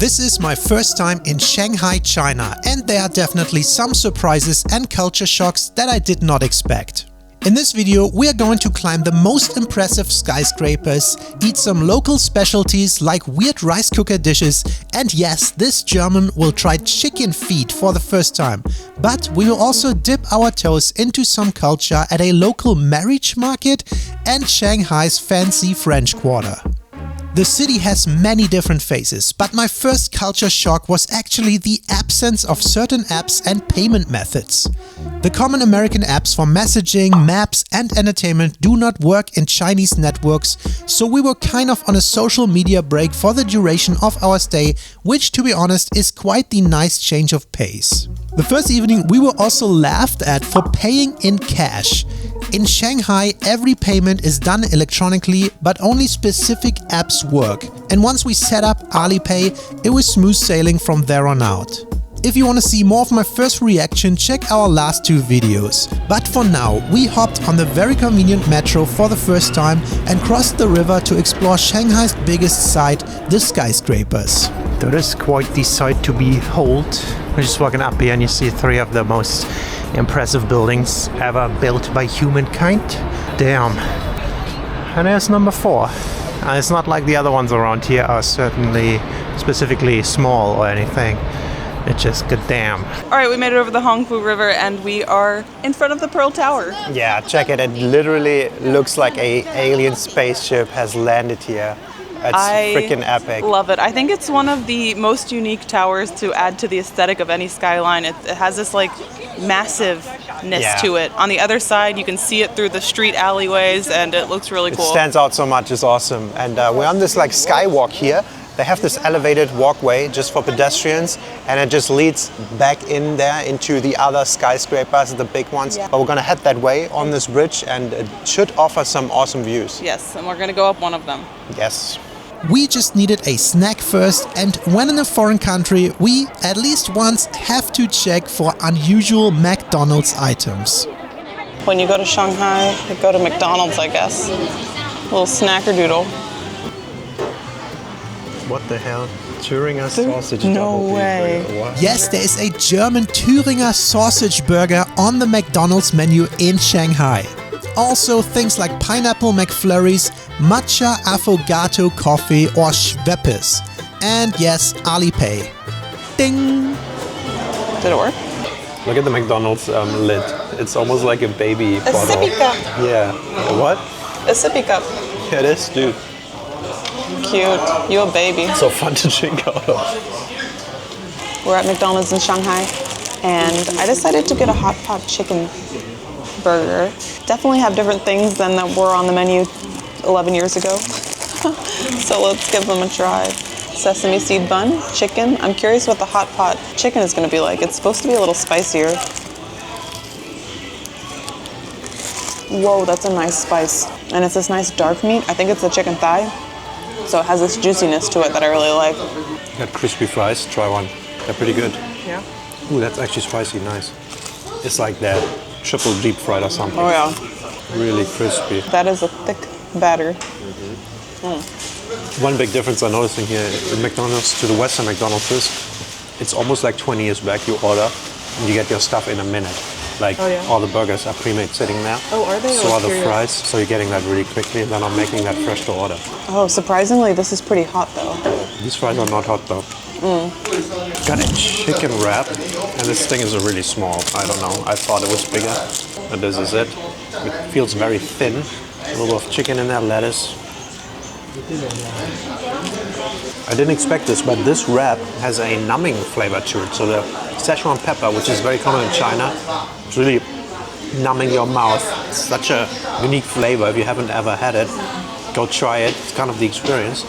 This is my first time in Shanghai, China, and there are definitely some surprises and culture shocks that I did not expect. In this video, we are going to climb the most impressive skyscrapers, eat some local specialties like weird rice cooker dishes, and yes, this German will try chicken feet for the first time. But we will also dip our toes into some culture at a local marriage market and Shanghai's fancy French Quarter. The city has many different faces, but my first culture shock was actually the absence of certain apps and payment methods. The common American apps for messaging, maps and entertainment do not work in Chinese networks, so we were kind of on a social media break for the duration of our stay, which to be honest is quite the nice change of pace. The first evening we were also laughed at for paying in cash. In Shanghai, every payment is done electronically, but only specific apps work. And once we set up Alipay, it was smooth sailing from there on out. If you want to see more of my first reaction, check our last two videos. But for now, we hopped on the very convenient metro for the first time and crossed the river to explore Shanghai's biggest site, the Skyscrapers. That is quite the sight to behold. We're just walking up here and you see three of the most impressive buildings ever built by humankind. Damn. And there's number 4. It's not like the other ones around here are certainly specifically small or anything. It's just goddamn. Alright, we made it over the Hongfu River and we are in front of the Pearl Tower. Yeah, check it. It literally looks like an alien spaceship has landed here. It's freaking epic. Love it. I think it's one of the most unique towers to add to the aesthetic of any skyline. It has this like massiveness to it. On the other side, you can see it through the street alleyways and it looks really cool. It stands out so much. It's awesome. And we're on this like skywalk here. They have this elevated walkway just for pedestrians and it just leads back in there into the other skyscrapers, the big ones. Yeah. But we're gonna head that way on this bridge and it should offer some awesome views. Yes, and we're gonna go up one of them. Yes. We just needed a snack first, and when in a foreign country, we at least once have to check for unusual McDonald's items. When you go to Shanghai, you go to McDonald's, I guess. A little snackerdoodle. What the hell? Thüringer sausage. No way. Yes, there is a German Thüringer sausage burger on the McDonald's menu in Shanghai. Also things like pineapple McFlurries, matcha affogato coffee or Schweppes. And yes, Alipay. Ding! Did it work? Look at the McDonald's lid. It's almost like a baby bottle. A sippy cup. Yeah. A what? A sippy cup. Yeah, it is, dude. Cute. You a baby. So fun to drink out of. We're at McDonald's in Shanghai and I decided to get a hot pot chicken burger. Definitely have different things than that were on the menu 11 years ago. So let's give them a try. Sesame seed bun, chicken. I'm curious what the hot pot chicken is going to be like. It's supposed to be a little spicier. Whoa, that's a nice spice. And it's this nice dark meat. I think it's the chicken thigh. So it has this juiciness to it that I really like. Got crispy fries. Try one. They're pretty good. Yeah. Ooh, that's actually spicy. Nice. It's like that triple deep fried or something. Oh yeah. Really crispy. That is a thick batter. One big difference I'm noticing here in McDonald's to the Western McDonald's is it's almost like 20 years back. You order and you get your stuff in a minute. Like all the burgers are pre-made sitting there. Oh, are they? So are the fries. So you're getting that really quickly. They're not making that fresh to order. Oh, surprisingly, this is pretty hot though. These fries are not hot though. Got a chicken wrap, and this thing is really small. I don't know. I thought it was bigger, but this is it. It feels very thin. A little of chicken in there, lettuce. I didn't expect this, but this wrap has a numbing flavor to it. So the Szechuan pepper, which is very common in China, it's really numbing your mouth. It's such a unique flavor. If you haven't ever had it, go try it. It's kind of the experience.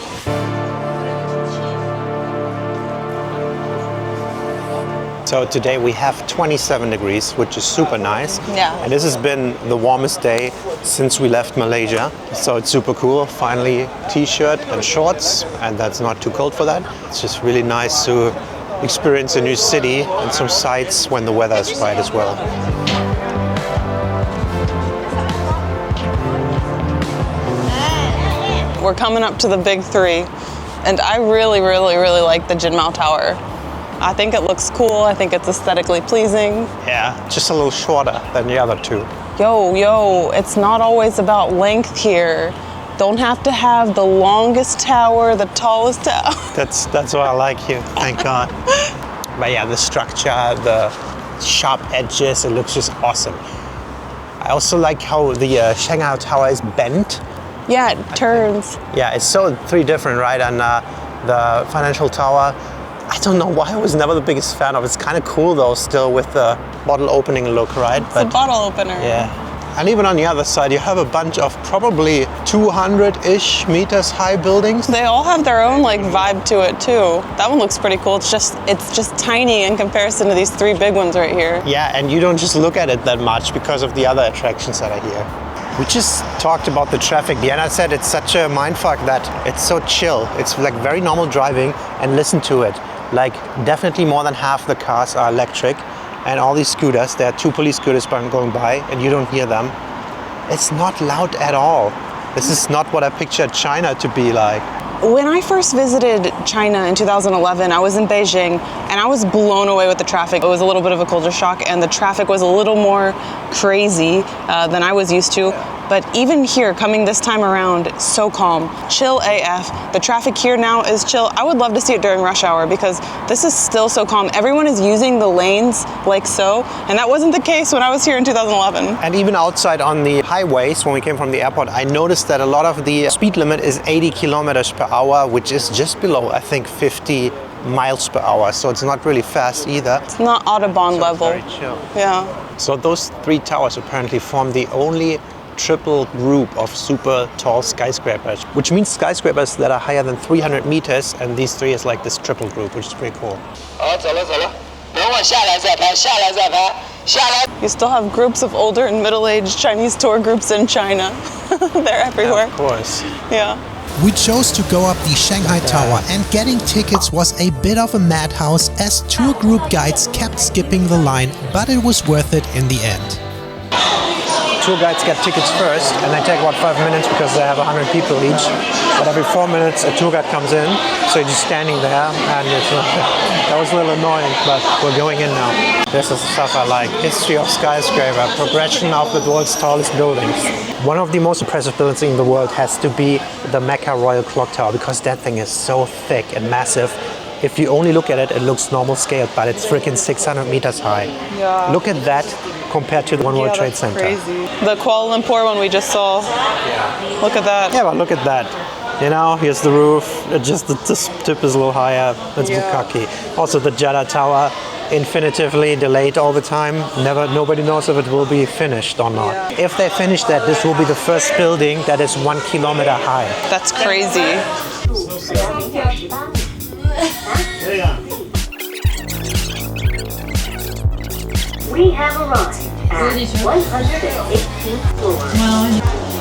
So today we have 27 degrees, which is super nice. Yeah. And this has been the warmest day since we left Malaysia. So it's super cool. Finally, t-shirt and shorts, and that's not too cold for that. It's just really nice to experience a new city and some sights when the weather is right as well. We're coming up to the big 3. And I really, really, really like the Jinmao Tower. I think it looks cool. I think it's aesthetically pleasing. Yeah, just a little shorter than the other two. Yo, it's not always about length here. Don't have to have the longest tower, the tallest tower. That's why I like you, thank God. But yeah, the structure, the sharp edges, it looks just awesome. I also like how the Shanghai Tower is bent. Yeah, it turns. Yeah, it's so three different, right? And the financial tower, I don't know why I was never the biggest fan of. It's kind of cool though, still with the bottle opening look, right? It's a bottle opener. Yeah. And even on the other side, you have a bunch of probably 200-ish meters high buildings. They all have their own like vibe to it too. That one looks pretty cool. It's just tiny in comparison to these three big ones right here. Yeah, and you don't just look at it that much because of the other attractions that are here. We just talked about the traffic. Diana said it's such a mindfuck that it's so chill. It's like very normal driving, and listen to it. Like definitely more than half the cars are electric, and all these scooters, there are 2 police scooters going by and you don't hear them. It's not loud at all. This is not what I pictured China to be like. When I first visited China in 2011, I was in Beijing and I was blown away with the traffic. It was a little bit of a culture shock and the traffic was a little more crazy than I was used to. But even here, coming this time around, so calm, chill AF. The traffic here now is chill. I would love to see it during rush hour because this is still so calm. Everyone is using the lanes like so, and that wasn't the case when I was here in 2011. And even outside on the highways, when we came from the airport, I noticed that a lot of the speed limit is 80 kilometers per hour, which is just below, I think, 50 miles per hour. So it's not really fast either. It's not Autobahn level. Very chill. Yeah. So those 3 towers apparently form the only triple group of super tall skyscrapers, which means skyscrapers that are higher than 300 meters, and these 3 is like this triple group, which is pretty cool. You still have groups of older and middle-aged Chinese tour groups in China. They're everywhere. Yeah, of course. Yeah. We chose to go up the Shanghai Tower, and getting tickets was a bit of a madhouse as tour group guides kept skipping the line, but it was worth it in the end. Tour guides get tickets first, and they take about 5 minutes because they have 100 people each. But every 4 minutes a tour guide comes in, so you're just standing there, and it's, that was a little annoying, but we're going in now. This is the stuff I like. History of skyscraper, progression of the world's tallest buildings. One of the most impressive buildings in the world has to be the Mecca Royal Clock Tower, because that thing is so thick and massive. If you only look at it, it looks normal scale, but it's freaking 600 meters high. Yeah. Look at that compared to the One World Trade that's Center. Crazy. The Kuala Lumpur one we just saw. Yeah. Look at that. Yeah, but look at that. You know, here's the roof. It just the tip is a little higher. That's Bukaki. Also, the Jeddah Tower, infinitively delayed all the time. Nobody knows if it will be finished or not. Yeah. If they finish that, this will be the first building that is 1 kilometer high. That's crazy. We have arrived at 118th floor.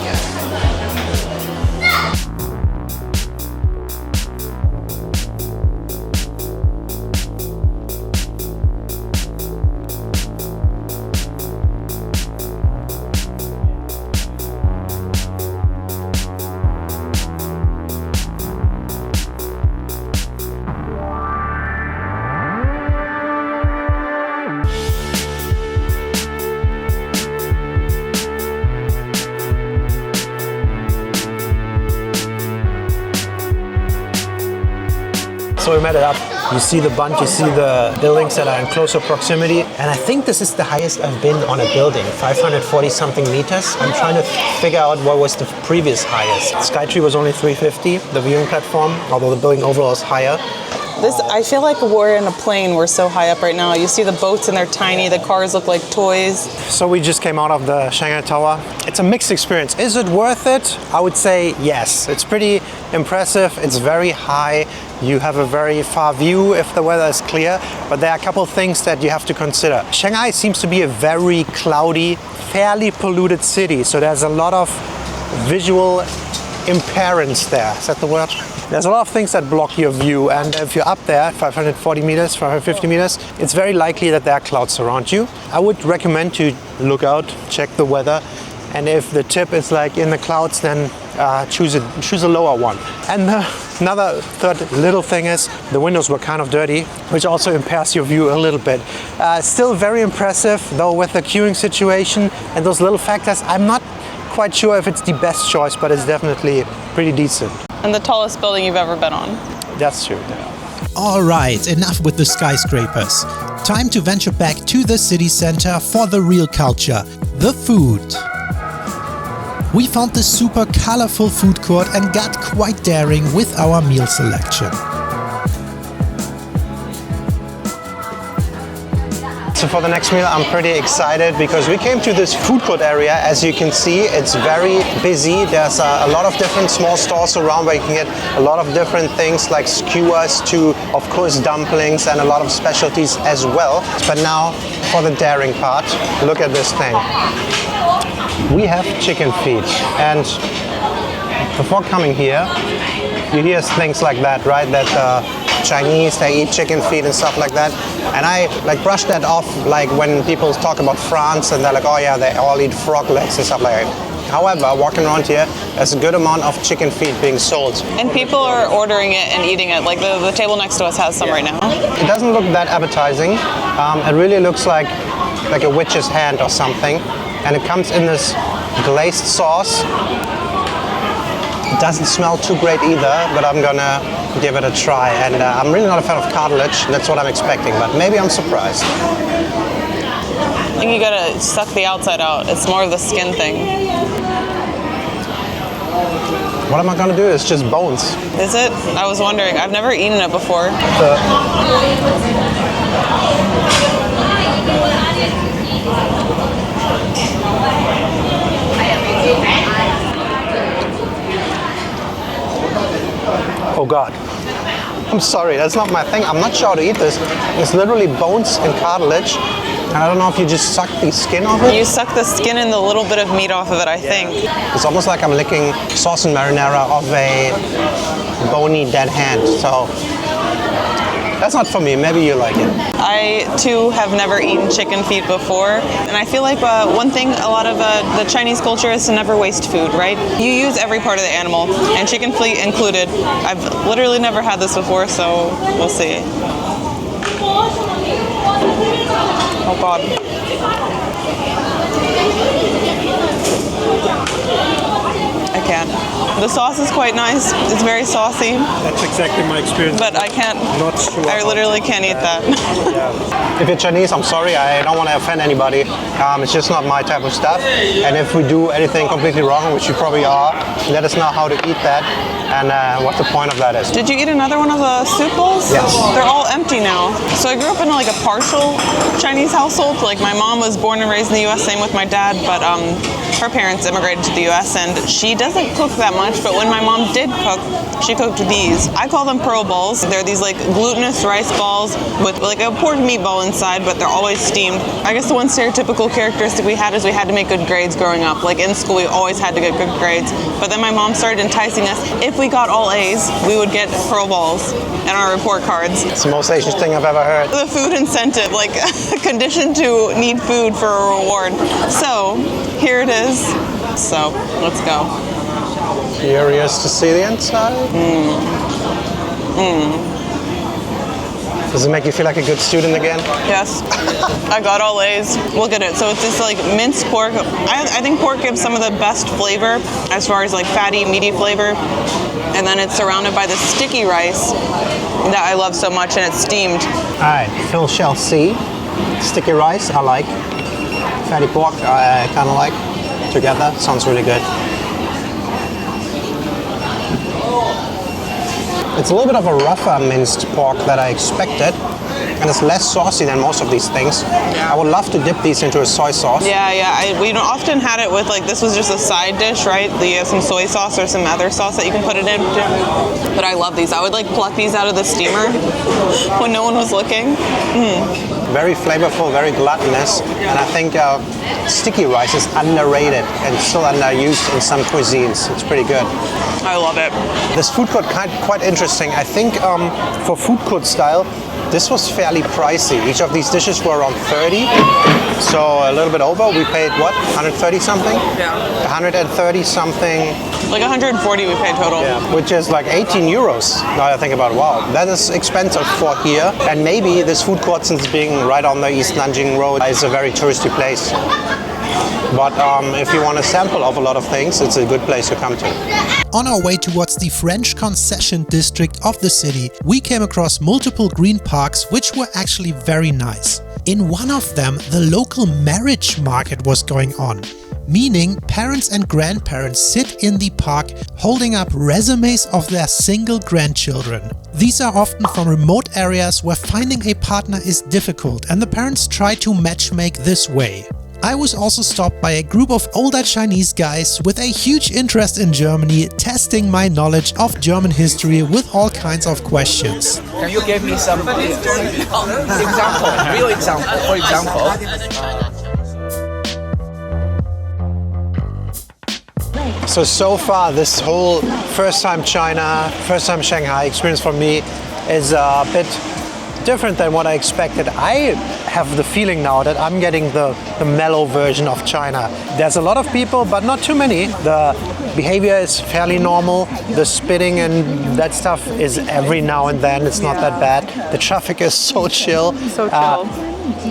So we met it up. You see the bunch, you see the buildings that are in closer proximity. And I think this is the highest I've been on a building, 540 something meters. I'm trying to figure out what was the previous highest. Skytree was only 350, the viewing platform, although the building overall is higher. I feel like we're in a plane. We're so high up right now. You see the boats and they're tiny. The cars look like toys. So we just came out of the Shanghai Tower. It's a mixed experience. Is it worth it? I would say yes. It's pretty impressive. It's very high. You have a very far view if the weather is clear, but there are a couple of things that you have to consider. Shanghai seems to be a very cloudy, fairly polluted city, so there's a lot of visual impairance there. Is that the word? There's a lot of things that block your view, and if you're up there, 540 meters, 550 meters, it's very likely that there are clouds around you. I would recommend to look out, check the weather, and if the tip is like in the clouds, then choose a lower one. And another third little thing is the windows were kind of dirty, which also impairs your view a little bit. Still very impressive, though, with the queuing situation and those little factors. I'm not quite sure if it's the best choice, but it's definitely pretty decent. And the tallest building you've ever been on. That's true. Alright, enough with the skyscrapers. Time to venture back to the city center for the real culture, the food. We found this super colorful food court and got quite daring with our meal selection. So for the next meal, I'm pretty excited because we came to this food court area. As you can see, it's very busy. There's a lot of different small stalls around where you can get a lot of different things like skewers to, of course, dumplings and a lot of specialties as well. But now for the daring part, look at this thing. We have chicken feet, and before coming here, you hear things like that, right? That Chinese, they eat chicken feet and stuff like that. And I like brush that off, like when people talk about France and they're like, oh yeah, they all eat frog legs and stuff like that. However, walking around here, there's a good amount of chicken feet being sold. And people are ordering it and eating it. Like the table next to us has some right now. It doesn't look that appetizing. It really looks like a witch's hand or something. And it comes in this glazed sauce. It doesn't smell too great either, but I'm gonna give it a try. And I'm really not a fan of cartilage. That's what I'm expecting, but maybe I'm surprised. I think you gotta suck the outside out. It's more of the skin thing. What am I gonna do? It's just bones. Is it? I was wondering. I've never eaten it before. Oh God. I'm sorry, that's not my thing. I'm not sure how to eat this. It's literally bones and cartilage. And I don't know if you just suck the skin off it. You suck the skin and the little bit of meat off of it, I think. It's almost like I'm licking sauce and marinara off a bony dead hand. So that's not for me. Maybe you like it. I too have never eaten chicken feet before, and I feel like one thing a lot of the Chinese culture is to never waste food, right? You use every part of the animal, and chicken feet included. I've literally never had this before, so we'll see. Oh God. I can't. The sauce is quite nice. It's very saucy. That's exactly my experience. But I can't. Not sure. I literally can't eat that. Yeah. If you're Chinese, I'm sorry. I don't want to offend anybody. It's just not my type of stuff. And if we do anything completely wrong, which you probably are, let us know how to eat that and what the point of that is. Did you eat another one of the soup bowls? Yes. They're all empty now. So I grew up in like a partial Chinese household. Like my mom was born and raised in the U.S. Same with my dad, but her parents immigrated to the U.S. and she doesn't cook that much. But when my mom did cook, she cooked these. I call them pearl balls. They're these like glutinous rice balls with like a pork meatball inside, but they're always steamed. I guess the one stereotypical characteristic we had is we had to make good grades growing up. Like in school, we always had to get good grades. But then my mom started enticing us. If we got all A's, we would get pearl balls in our report cards. It's the most Asian thing I've ever heard. The food incentive, like conditioned to need food for a reward. So here it is. So let's go. Curious to see the inside? Does it make you feel like a good student again? Yes. I got all A's. Look at it. So it's this like minced pork. I think pork gives some of the best flavor as far as like fatty, meaty flavor. And then it's surrounded by the sticky rice that I love so much, and it's steamed. All right, Phil shall see. Sticky rice, I like. Fatty pork, I kind of like. Together, sounds really good. It's a little bit of a rougher minced pork that I expected, and it's less saucy than most of these things. I would love to dip these into a soy sauce. Yeah. We often had it with like, this was just a side dish, right? You have some soy sauce or some other sauce that you can put it in. But I love these. I would like pluck these out of the steamer when no one was looking. Very flavorful, very gluttonous, and I think sticky rice is underrated and still underused in some cuisines. It's pretty good. I love it. This food court quite interesting. I think for food court style, This was fairly pricey. Each of these dishes were around 30, so a little bit over. We paid what, 130 something? Yeah. 130 something. Like 140 we paid total. Yeah, which is like 18 euros. Now I think about it, wow, that is expensive for here. And maybe this food court, since being right on the East Nanjing Road, is a very touristy place. But if you want a sample of a lot of things, it's a good place to come to. On our way towards the French Concession district of the city, we came across multiple green parks which were actually very nice. In one of them, the local marriage market was going on. Meaning parents and grandparents sit in the park holding up resumes of their single grandchildren. These are often from remote areas where finding a partner is difficult, and the parents try to matchmake this way. I was also stopped by a group of older Chinese guys with a huge interest in Germany, testing my knowledge of German history with all kinds of questions. Can you give me some example, real example? For example, So far this whole first time China, first time Shanghai experience for me is a bit different than what I expected. I have the feeling now that I'm getting the mellow version of China. There's a lot of people, but not too many. The behavior is fairly normal. The spitting and that stuff is every now and then. It's not that bad. The traffic is so chill. So chill.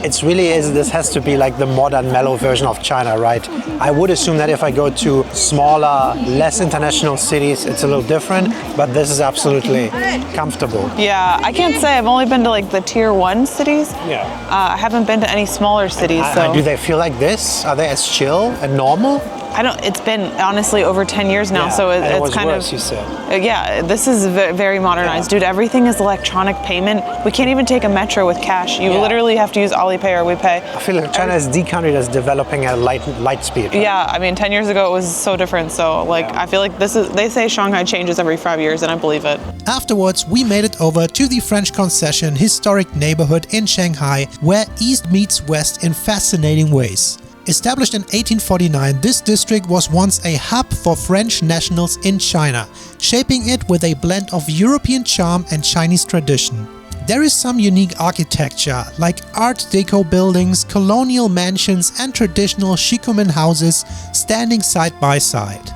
It's really this has to be like the modern mellow version of China, right? I would assume that if I go to smaller, less international cities, it's a little different, but this is absolutely comfortable. Yeah, I can't say. I've only been to like the tier 1 cities. Yeah. I haven't been to any smaller cities. So Do they feel like this? Are they as chill and normal? I don't. It's been honestly over 10 years now, so and it it's was kind worse, of. you said. Yeah, this is very modernized, dude. Everything is electronic payment. We can't even take a metro with cash. You literally have to use Alipay or WePay. I feel like China is the country that's developing at light speed. Right? Yeah, I mean, 10 years ago it was so different. So like, I feel like this is. They say Shanghai changes every 5 years, and I believe it. Afterwards, we made it over to the French Concession historic neighborhood in Shanghai, where East meets West in fascinating ways. Established in 1849, this district was once a hub for French nationals in China, shaping it with a blend of European charm and Chinese tradition. There is some unique architecture, like Art Deco buildings, colonial mansions and traditional shikumen houses standing side by side.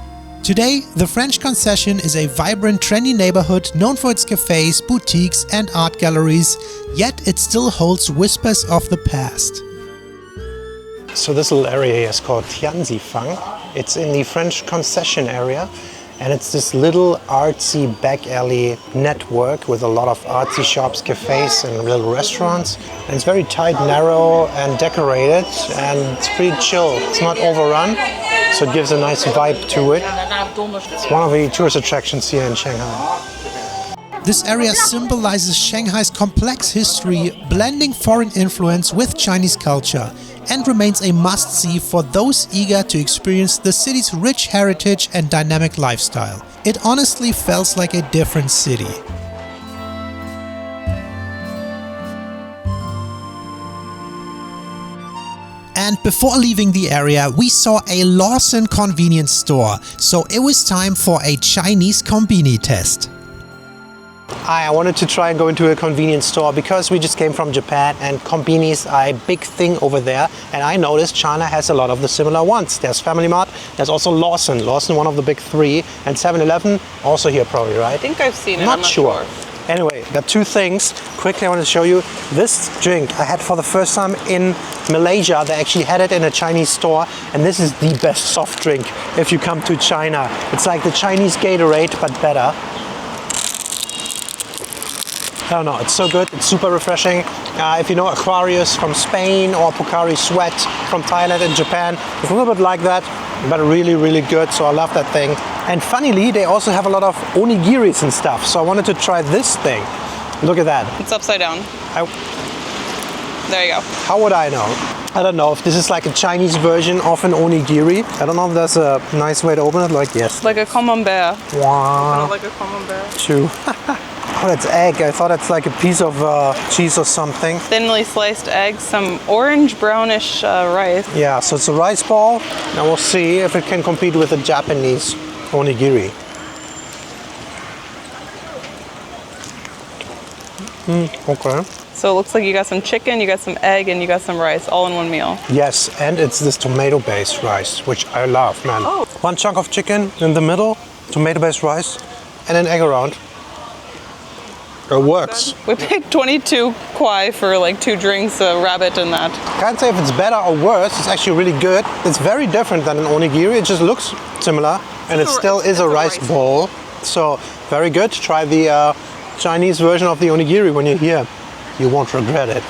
Today, the French Concession is a vibrant, trendy neighborhood known for its cafes, boutiques and art galleries, yet it still holds whispers of the past. So this little area here is called Tianzifang. It's in the French Concession area, and it's this little artsy back alley network with a lot of artsy shops, cafes and little restaurants. And it's very tight, narrow and decorated, and it's pretty chill. It's not overrun, so it gives a nice vibe to it. It's one of the tourist attractions here in Shanghai. This area symbolizes Shanghai's complex history, blending foreign influence with Chinese culture, and remains a must-see for those eager to experience the city's rich heritage and dynamic lifestyle. It honestly feels like a different city. And before leaving the area, we saw a Lawson convenience store, so it was time for a Chinese konbini test. I wanted to try and go into a convenience store because we just came from Japan and konbinis are a big thing over there, and I noticed China has a lot of the similar ones. There's Family Mart, there's also Lawson, one of the big three, and 7-Eleven also here probably, right? I think I've seen it. Not I'm not sure. Anyway, there are two things. Quickly I want to show you. This drink I had for the first time in Malaysia. They actually had it in a Chinese store, and this is the best soft drink if you come to China. It's like the Chinese Gatorade, but better. I don't know, it's so good, it's super refreshing. If you know Aquarius from Spain or Pocari Sweat from Thailand and Japan, it's a little bit like that, but really, really good, so I love that thing. And funnily, they also have a lot of onigiris and stuff, so I wanted to try this thing. Look at that. It's upside down. There you go. How would I know? I don't know if this is like a Chinese version of an onigiri. I don't know if there's a nice way to open it, like yes. Like a camembert. Wow. Like a camembert. True. Oh, that's egg. I thought it's like a piece of cheese or something. Thinly sliced eggs, some orange brownish rice. Yeah, so it's a rice ball. Now we'll see if it can compete with the Japanese onigiri. Okay. So it looks like you got some chicken, you got some egg, and you got some rice, all in one meal. Yes, and it's this tomato-based rice, which I love, man. Oh. One chunk of chicken in the middle, tomato-based rice, and an egg around. It works. We paid 22 kwai for like 2 drinks, a rabbit and that. Can't say if it's better or worse. It's actually really good. It's very different than an onigiri. It just looks similar, and it still is a rice bowl. So very good. Try the Chinese version of the onigiri when you're here. You won't regret it.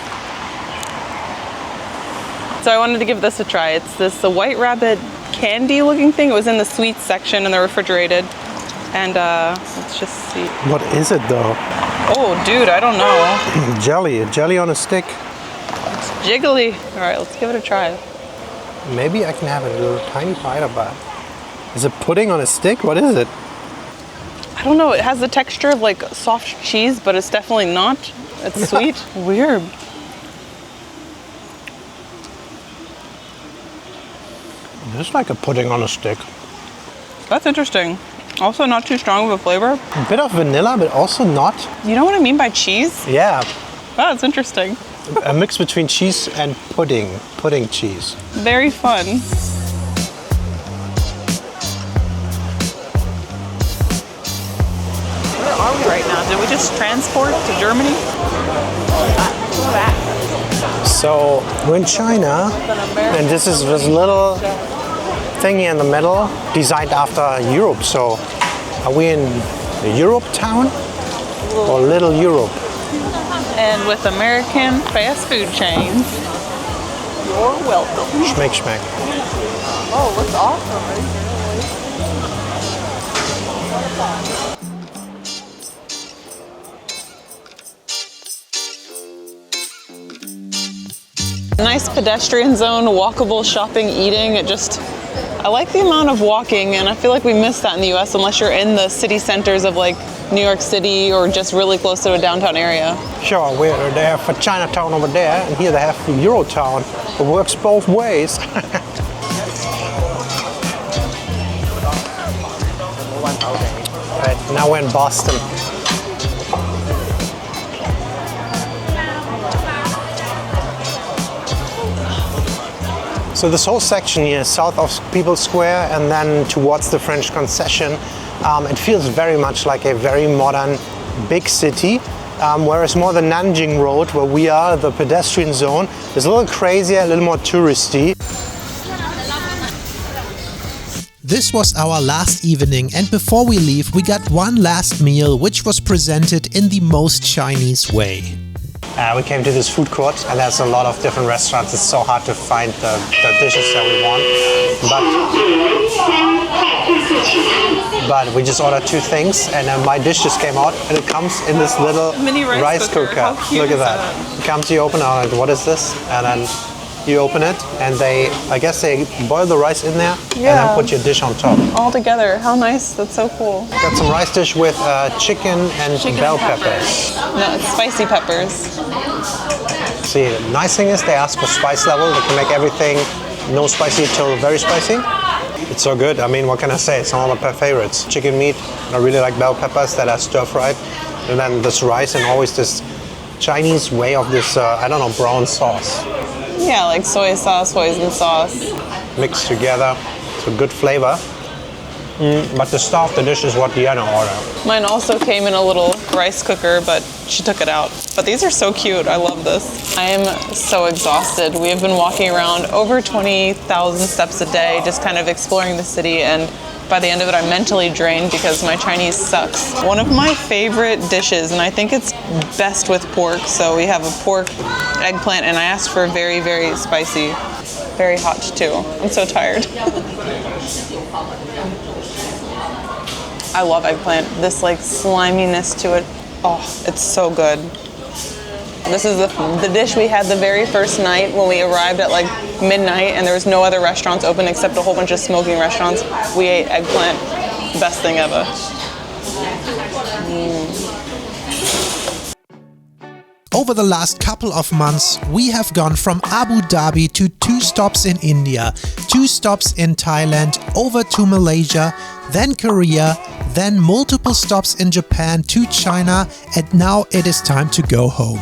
So I wanted to give this a try. It's this white rabbit candy looking thing. It was in the sweets section and they're refrigerated. And let's just see. What is it though? Oh, dude, I don't know. Jelly on a stick. It's jiggly. All right, let's give it a try. Maybe I can have a little tiny bite of that. Is it pudding on a stick? What is it? I don't know. It has the texture of like soft cheese, but it's definitely not. It's sweet. Weird. It's like a pudding on a stick. That's interesting. Also not too strong of a flavor. A bit of vanilla, but also not. You know what I mean by cheese? Yeah. Oh, that's interesting. A mix between cheese and pudding. Pudding cheese. Very fun. Where are we right now? Did we just transport to Germany? So we're in China, and this is this little thingy in the middle, designed after Europe. So are we in Europetown or Little Europe? And with American fast food chains, you're welcome. Schmeck, schmeck. Oh, looks awesome. Nice pedestrian zone, walkable shopping, eating. I like the amount of walking, and I feel like we miss that in the US unless you're in the city centers of like New York City or just really close to a downtown area. Sure, they have for Chinatown over there, and here they have Europetown. It works both ways. Right, now we're in Boston. So this whole section here, south of People's Square and then towards the French Concession, it feels very much like a very modern big city, whereas more the Nanjing Road, where we are, the pedestrian zone, is a little crazier, a little more touristy. This was our last evening, and before we leave we got one last meal which was presented in the most Chinese way. We came to this food court, and there's a lot of different restaurants. It's so hard to find the dishes that we want. But we just ordered 2 things, and my dish just came out, and it comes in this little mini rice cooker. How cute Look at is that. It comes, you open it, like, what is this? And then you open it, and I guess they boil the rice in there, and then put your dish on top. All together. How nice. That's so cool. Got some rice dish with chicken and bell peppers. No, it's spicy peppers. See, the nice thing is they ask for spice level. They can make everything no spicy till very spicy. It's so good. I mean, what can I say? It's one of my favorites. Chicken meat. I really like bell peppers that are stir fried. And then this rice and always this Chinese way of this, I don't know, brown sauce. Yeah, like soy sauce, hoisin sauce. Mixed together. It's a good flavor. But the star of the dish is what Deanna ordered. Mine also came in a little rice cooker, but she took it out. But these are so cute. I love this. I am so exhausted. We have been walking around over 20,000 steps a day, just kind of exploring the city, and by the end of it, I'm mentally drained because my Chinese sucks. One of my favorite dishes, and I think it's best with pork, so we have a pork eggplant, and I asked for very, very spicy, very hot too. I'm so tired. I love eggplant. This like sliminess to it. Oh, it's so good. This is the dish we had the very first night when we arrived at like midnight, and there was no other restaurants open except a whole bunch of smoking restaurants. We ate eggplant. Best thing ever. Over the last couple of months, we have gone from Abu Dhabi to 2 stops in India, 2 stops in Thailand, over to Malaysia, then Korea, then multiple stops in Japan to China, and now it is time to go home.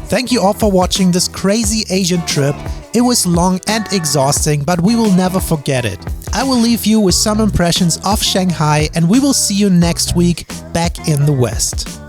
Thank you all for watching this crazy Asian trip. It was long and exhausting, but we will never forget it. I will leave you with some impressions of Shanghai, and we will see you next week back in the West.